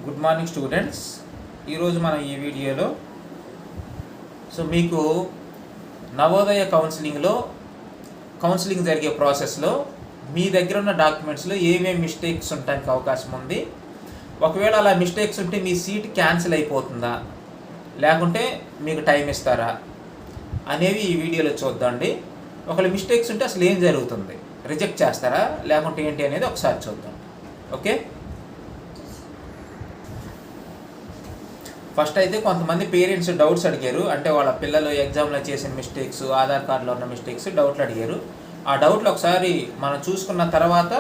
Good morning students. ఈరోజు మనం ఈ వీడియోలో మీకు నవోదయ కౌన్సిలింగ్ జరిగే ప్రాసెస్లో మీ దగ్గర ఉన్న డాక్యుమెంట్స్లో ఏమేమి మిస్టేక్స్ ఉండడానికి అవకాశం ఉంది, ఒకవేళ అలా మిస్టేక్స్ ఉంటే మీ సీట్ క్యాన్సిల్ అయిపోతుందా లేకుంటే మీకు టైం ఇస్తారా అనేవి ఈ వీడియోలో చూద్దామండి. ఒకవేళ మిస్టేక్స్ ఉంటే అసలు ఏం జరుగుతుంది, రిజెక్ట్ చేస్తారా లేకుంటే ఏంటి అనేది ఒకసారి చూద్దాం. ఓకే, ఫస్ట్ అయితే కొంతమంది పేరెంట్స్ డౌట్స్ అడిగారు. అంటే వాళ్ళ పిల్లలు ఎగ్జామ్లో చేసిన మిస్టేక్స్, ఆధార్ కార్డులో ఉన్న మిస్టేక్స్, డౌట్లు అడిగారు. ఆ డౌట్లు ఒకసారి మనం చూసుకున్న తర్వాత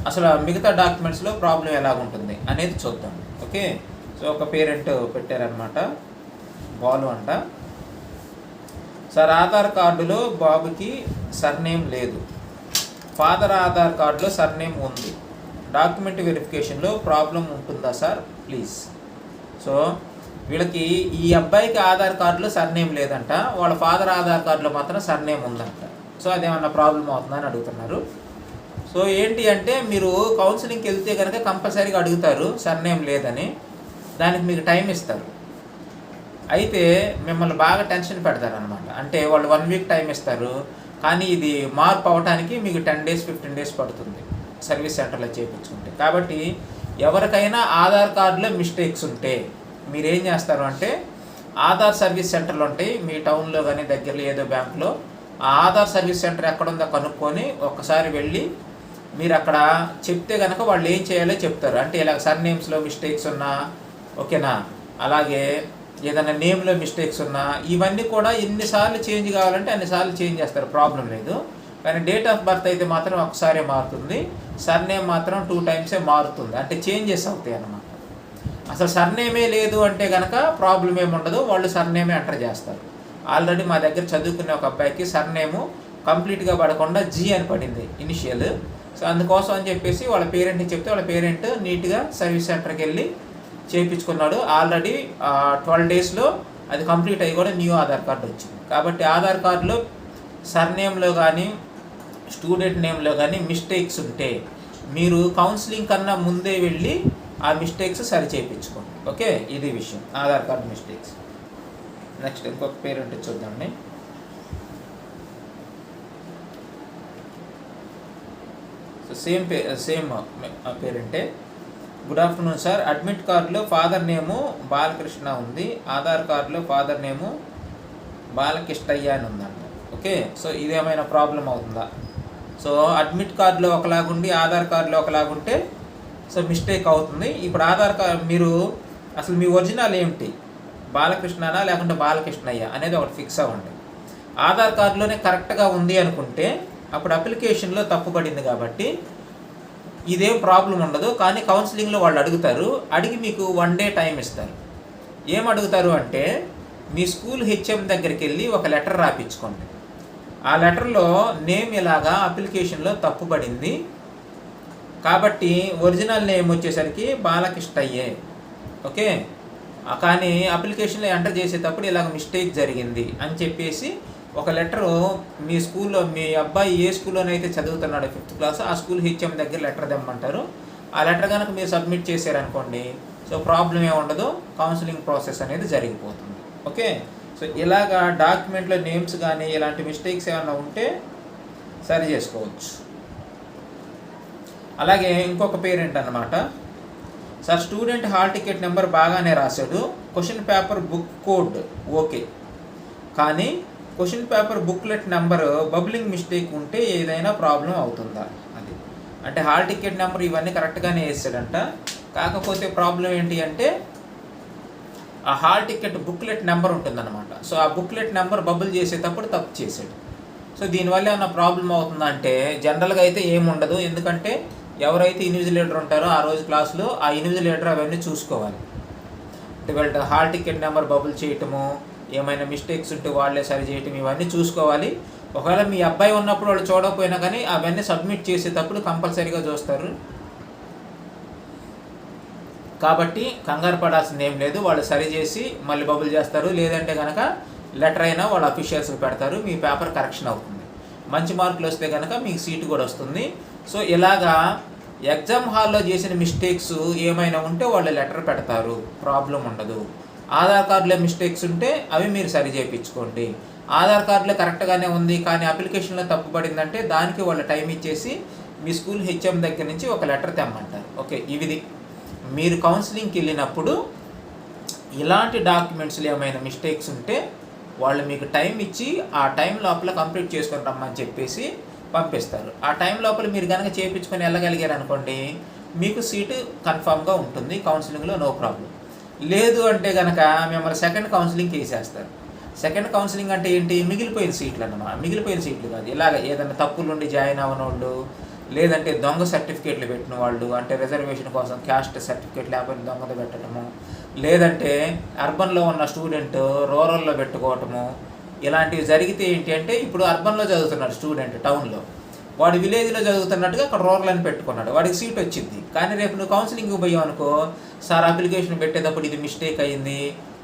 అసలు మిగతా డాక్యుమెంట్స్లో ప్రాబ్లం ఎలాగుంటుంది అనేది చూద్దాం. ఓకే, సో ఒక పేరెంట్ పెట్టారనమాట, బాలు అంట. సార్, ఆధార్ కార్డులో బాబుకి సర్నేమ్ లేదు, ఫాదర్ ఆధార్ కార్డులో సర్నేమ్ ఉంది, డాక్యుమెంట్ వెరిఫికేషన్లో ప్రాబ్లం ఉంటుందా సార్ ప్లీజ్. సో వీళ్ళకి ఈ అబ్బాయికి ఆధార్ కార్డులో సర్నేమ్ లేదంట, వాళ్ళ ఫాదర్ ఆధార్ కార్డులో మాత్రం సర్నేమ్ ఉందంట. సో అదేమన్నా ప్రాబ్లం అవుతుందని అడుగుతున్నారు. సో ఏంటి అంటే, మీరు కౌన్సిలింగ్కి వెళ్తే కనుక కంపల్సరీగా అడుగుతారు సర్నేమ్ లేదని, దానికి మీకు టైం ఇస్తారు. అయితే మిమ్మల్ని బాగా టెన్షన్ పెడతారనమాట. అంటే వాళ్ళు 1 వీక్ టైం ఇస్తారు, కానీ ఇది మార్పు అవడానికి మీకు 10 days 15 days పడుతుంది సర్వీస్ సెంటర్లో చేయించుకుంటే. కాబట్టి ఎవరికైనా ఆధార్ కార్డులో మిస్టేక్స్ ఉంటే మీరేం చేస్తారు అంటే, ఆధార్ సర్వీస్ సెంటర్లు ఉంటాయి మీ టౌన్లో కానీ దగ్గరలో ఏదో బ్యాంకులో, ఆ ఆధార్ సర్వీస్ సెంటర్ ఎక్కడుందో కనుక్కొని ఒక్కసారి వెళ్ళి మీరు అక్కడ చెప్తే కనుక వాళ్ళు ఏం చేయాలో చెప్తారు. అంటే ఇలా సర్నేమ్స్లో మిస్టేక్స్ ఉన్నా, ఓకేనా, అలాగే ఏదైనా నేమ్లో మిస్టేక్స్ ఉన్నా, ఇవన్నీ కూడా ఎన్నిసార్లు చేంజ్ కావాలంటే అన్నిసార్లు చేంజ్ చేస్తారు, ప్రాబ్లం లేదు. కానీ డేట్ ఆఫ్ బర్త్ అయితే మాత్రం ఒకసారే మారుతుంది, సర్నేమ్ మాత్రం 2 times మారుతుంది. అంటే చేంజెస్ అవుతాయి అన్నమాట. అసలు సర్నేమే లేదు అంటే కనుక ప్రాబ్లం ఏమి ఉండదు, వాళ్ళు సర్నేమే ఎంటర్ చేస్తారు. ఆల్రెడీ మా దగ్గర చదువుకునే ఒక అబ్బాయికి సర్నేము కంప్లీట్గా పడకుండా జీ అని పడింది ఇనిషియల్. సో అందుకోసం అని చెప్పేసి వాళ్ళ పేరెంట్ని చెప్తే వాళ్ళ పేరెంట్ నీట్గా సర్వీస్ సెంటర్కి వెళ్ళి చేయించుకున్నాడు. ఆల్రెడీ 12 daysలో అది కంప్లీట్ అయ్యి కూడా న్యూ ఆధార్ కార్డు వచ్చింది. కాబట్టి ఆధార్ కార్డులో సర్నేమ్లో కానీ స్టూడెంట్ నేమ్లో కానీ మిస్టేక్స్ ఉంటే మీరు కౌన్సిలింగ్ కన్నా ముందే వెళ్ళి ఆ మిస్టేక్స్ సరి చేయించుకోండి. ఓకే, ఇది విషయం ఆధార్ కార్డు మిస్టేక్స్. నెక్స్ట్ ఇంకొక పేరెంట్ చూద్దామండి. సో సేమ్ పేరెంటే. గుడ్ ఆఫ్టర్నూన్ సార్, అడ్మిట్ కార్డులో ఫాదర్ నేము బాలకృష్ణ ఉంది, ఆధార్ కార్డులో ఫాదర్ నేము బాలకృష్ణయ్య అని ఉందంట. ఓకే, సో ఇదేమైనా ప్రాబ్లం అవుతుందా? సో అడ్మిట్ కార్డులో ఒకలాగుండి ఆధార్ కార్డులో ఒకలాగుంటే సో మిస్టేక్ అవుతుంది. ఇప్పుడు ఆధార్ కార్డు మీరు అసలు మీ ఒరిజినల్ ఏమిటి, బాలకృష్ణనా లేకుంటే బాలకృష్ణయ్య అనేది ఒకటి ఫిక్స్ అవ్వండి. ఆధార్ కార్డులోనే కరెక్ట్గా ఉంది అనుకుంటే అప్పుడు అప్లికేషన్లో తప్పుపడింది కాబట్టి ఇదేం ప్రాబ్లం ఉండదు. కానీ కౌన్సిలింగ్లో వాళ్ళు అడుగుతారు, అడిగి మీకు 1 day టైం ఇస్తారు. ఏం అడుగుతారు అంటే, మీ స్కూల్ హెచ్ఎం దగ్గరికి వెళ్ళి ఒక లెటర్ రాపించుకోండి. ఆ లెటర్లో నేమ్ ఇలాగా అప్లికేషన్లో తప్పుపడింది కాబట్టి ఒరిజినల్ నేమ్ వచ్చేసరికి బాలకృష్ణయ్యే, ఓకే, కానీ అప్లికేషన్లో ఎంటర్ చేసేటప్పుడు ఇలాగ మిస్టేక్ జరిగింది అని చెప్పేసి ఒక లెటరు మీ స్కూల్లో, మీ అబ్బాయి ఏ స్కూల్లోనైతే చదువుతున్నాడో 5th class, ఆ స్కూల్ హెచ్ఎం దగ్గర లెటర్ తెమ్మంటారు. ఆ లెటర్ కనుక మీరు సబ్మిట్ చేశారనుకోండి, సో ప్రాబ్లం ఏమి ఉండదు, కౌన్సిలింగ్ ప్రాసెస్ అనేది జరిగిపోతుంది. ఓకే, సో ఇలాగా డాక్యుమెంట్లో నేమ్స్ కానీ ఇలాంటి మిస్టేక్స్ ఏమైనా ఉంటే సరి చేసుకోవచ్చు. అలాగే ఇంకొక పేరెంట్ అన్నమాట. Sir, student hall ticket number బాగానే రాశాడు, question paper book code okay, కానీ question paper booklet number bubbling mistake ఉంటే ఏదైనా ప్రాబ్లం అవుతుందా? అది అంటే హాల్ టికెట్ నెంబర్ ఇవన్నీ కరెక్ట్గానే వేసాడంట, కాకపోతే ప్రాబ్లం ఏంటి అంటే ఆ హాల్ టికెట్ బుక్లెట్ నెంబర్ ఉంటుందన్నమాట. సో ఆ బుక్లెట్ నెంబర్ బబుల్ చేసేటప్పుడు తప్పు చేసాడు. సో దీనివల్ల ఏమైనా ప్రాబ్లం అవుతుందా అంటే జనరల్గా అయితే ఏముండదు, ఎందుకంటే ఎవరైతే ఇన్విజిలేటర్ ఉంటారో ఆ రోజు క్లాసులో ఆ ఇన్విజిలేటర్ అవన్నీ చూసుకోవాలి. అంటే వీళ్ళ హాల్ టికెట్ నెంబర్ బబుల్ చేయటము, ఏమైనా మిస్టేక్స్ ఉంటే వాళ్ళే సరి చేయటం, ఇవన్నీ చూసుకోవాలి. ఒకవేళ మీ అబ్బాయి ఉన్నప్పుడు వాళ్ళు చూడకపోయినా కానీ అవన్నీ సబ్మిట్ చేసేటప్పుడు కంపల్సరీగా చూస్తారు. కాబట్టి కంగారు పడాల్సింది ఏం లేదు, వాళ్ళు సరి చేసి మళ్ళీ బబుల్ చేస్తారు. లేదంటే కనుక లెటర్ అయినా వాళ్ళ అఫీషియల్స్కి పెడతారు, మీ పేపర్ కరెక్షన్ అవుతుంది. మంచి మార్కులు వస్తే కనుక మీకు సీటు కూడా వస్తుంది. సో ఇలాగా ఎగ్జామ్ హాల్లో చేసిన మిస్టేక్స్ ఏమైనా ఉంటే వాళ్ళు లెటర్ పెడతారు, ప్రాబ్లం ఉండదు. ఆధార్ కార్డులో మిస్టేక్స్ ఉంటే అవి మీరు సరి చేయించుకోండి. ఆధార్ కార్డులో కరెక్ట్గానే ఉంది కానీ అప్లికేషన్లో తప్పు పడిందంటే దానికి వాళ్ళు టైం ఇచ్చేసి మీ స్కూల్ హెచ్ఎం దగ్గర నుంచి ఒక లెటర్ తెమ్మంటారు. ఓకే, ఇది మీరు కౌన్సిలింగ్కి వెళ్ళినప్పుడు ఇలాంటి డాక్యుమెంట్స్లో ఏమైనా మిస్టేక్స్ ఉంటే వాళ్ళు మీకు టైం ఇచ్చి ఆ టైం లోపల కంప్లీట్ చేసుకొని రమ్మని చెప్పేసి పంపిస్తారు. ఆ టైం లోపల మీరు కనుక చేయించుకొని వెళ్ళగలిగారు అనుకోండి, మీకు సీటు కన్ఫామ్గా ఉంటుంది కౌన్సిలింగ్లో, నో ప్రాబ్లం. లేదు అంటే కనుక మిమ్మల్ని సెకండ్ కౌన్సిలింగ్కి వేసేస్తారు. సెకండ్ కౌన్సిలింగ్ అంటే ఏంటి? మిగిలిపోయిన సీట్లు అన్నమాట. మిగిలిపోయిన సీట్లు కాదు, ఇలాగ ఏదైనా తప్పులుండి జాయిన్ అవ్వని వాళ్ళు, లేదంటే దొంగ సర్టిఫికేట్లు పెట్టిన వాళ్ళు, అంటే రిజర్వేషన్ కోసం క్యాస్ట్ సర్టిఫికేట్ లేకపోతే దొంగత పెట్టడము, లేదంటే అర్బన్లో ఉన్న స్టూడెంట్ రూరల్లో పెట్టుకోవటము, ఇలాంటివి జరిగితే ఏంటి అంటే, ఇప్పుడు అర్బన్లో చదువుతున్నాడు స్టూడెంట్ టౌన్లో, వాడు విలేజ్లో చదువుతున్నట్టుగా అక్కడ రూరల్ అని పెట్టుకున్నాడు, వాడికి సీట్ వచ్చింది. కానీ రేపు నువ్వు కౌన్సిలింగ్కి పోయావు అనుకో, సార్ అప్లికేషన్ పెట్టేటప్పుడు ఇది మిస్టేక్ అయ్యింది,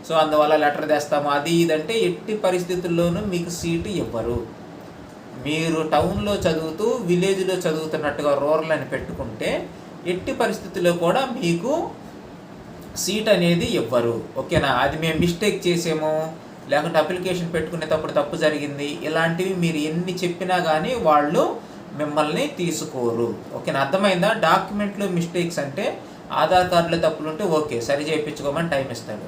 సో అందువల్ల లెటర్ తెస్తాము అది ఇదంటే ఎట్టి పరిస్థితుల్లోనూ మీకు సీటు ఇవ్వరు. మీరు టౌన్లో చదువుతూ విలేజ్లో చదువుతున్నట్టుగా రూరల్ అని పెట్టుకుంటే ఎట్టి పరిస్థితుల్లో కూడా మీకు సీట్ అనేది ఇవ్వరు. ఓకేనా? అది మేము మిస్టేక్ చేసాము, లేకుంటే అప్లికేషన్ పెట్టుకునేటప్పుడు తప్పు జరిగింది, ఇలాంటివి మీరు ఎన్ని చెప్పినా కానీ వాళ్ళు మిమ్మల్ని తీసుకోరు. ఓకేనా? అర్థమైందా? డాక్యుమెంట్లో మిస్టేక్స్ అంటే ఆధార్ కార్డులో తప్పులు ఉంటే ఓకే సరి చేయించుకోమని టైం ఇస్తాడు,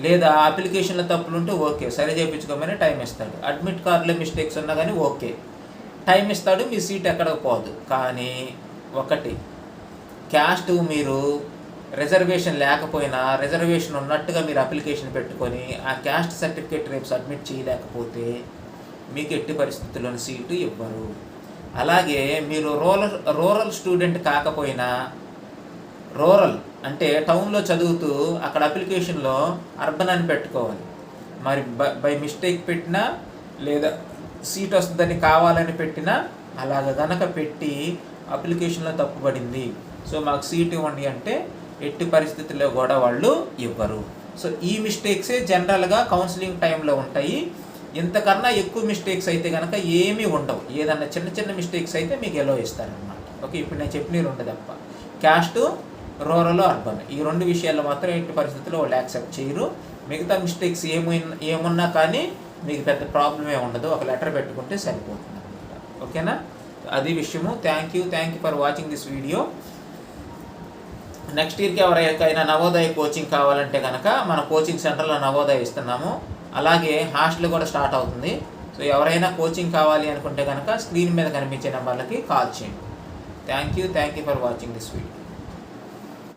లేదా అప్లికేషన్లో తప్పులు ఉంటే ఓకే సరి చేయించుకోమని టైం ఇస్తాడు, అడ్మిట్ కార్డులో మిస్టేక్స్ ఉన్నా కానీ ఓకే టైం ఇస్తాడు, మీ సీట్ ఎక్కడికి పోదు. కానీ ఒకటి, క్యాస్ట్ మీరు రిజర్వేషన్ లేకపోయినా రిజర్వేషన్ ఉన్నట్టుగా మీరు అప్లికేషన్ పెట్టుకొని ఆ క్యాస్ట్ సర్టిఫికేట్ రేపు సబ్మిట్ చేయలేకపోతే మీకు ఎట్టి పరిస్థితుల్లోని సీటు ఇవ్వరు. అలాగే మీరు రూరల్ స్టూడెంట్ కాకపోయినా, రూరల్ అంటే టౌన్లో చదువుతూ అక్కడ అప్లికేషన్లో అర్బన్ అని పెట్టుకోవాలి. మరి బై మిస్టేక్ పెట్టినా లేదా సీట్ వస్తుందని కావాలని పెట్టినా అలాగ గనక పెట్టి అప్లికేషన్లో తప్పుపడింది, సో మాకు సీట్ ఇవ్వండి అంటే ఎట్టి పరిస్థితుల్లో కూడా వాళ్ళు ఇవ్వరు. సో ఈ మిస్టేక్సే జనరల్గా కౌన్సిలింగ్ టైంలో ఉంటాయి. ఇంతకన్నా ఎక్కువ మిస్టేక్స్ అయితే కనుక ఏమీ ఉండవు. ఏదన్నా చిన్న చిన్న మిస్టేక్స్ అయితే మీకు ఎలో ఇస్తారనమాట. ఓకే, ఇప్పుడు నేను చెప్పిన రెండు తప్ప, క్యాస్ట్, రూరల్, అర్బన్, ఈ రెండు విషయాల్లో మాత్రం ఎట్టి పరిస్థితుల్లో వాళ్ళు యాక్సెప్ట్ చేయరు. మిగతా మిస్టేక్స్ ఏమున్నా కానీ మీకు పెద్ద ప్రాబ్లమే ఉండదు, ఒక లెటర్ పెట్టుకుంటే సరిపోతుంది అనమాట. ఓకేనా? అది విషయము. Thank you for watching this video. Next ఇయర్కి ఎవరికైనా నవోదయ కోచింగ్ కావాలంటే కనుక మన కోచింగ్ సెంటర్లో నవోదయ ఇస్తున్నాము. అలాగే హాస్టల్ కూడా స్టార్ట్ అవుతుంది. సో ఎవరైనా కోచింగ్ కావాలి అనుకుంటే కనుక స్క్రీన్ మీద కనిపించే నెంబర్లకి కాల్ చేయండి. Thank you for watching this video.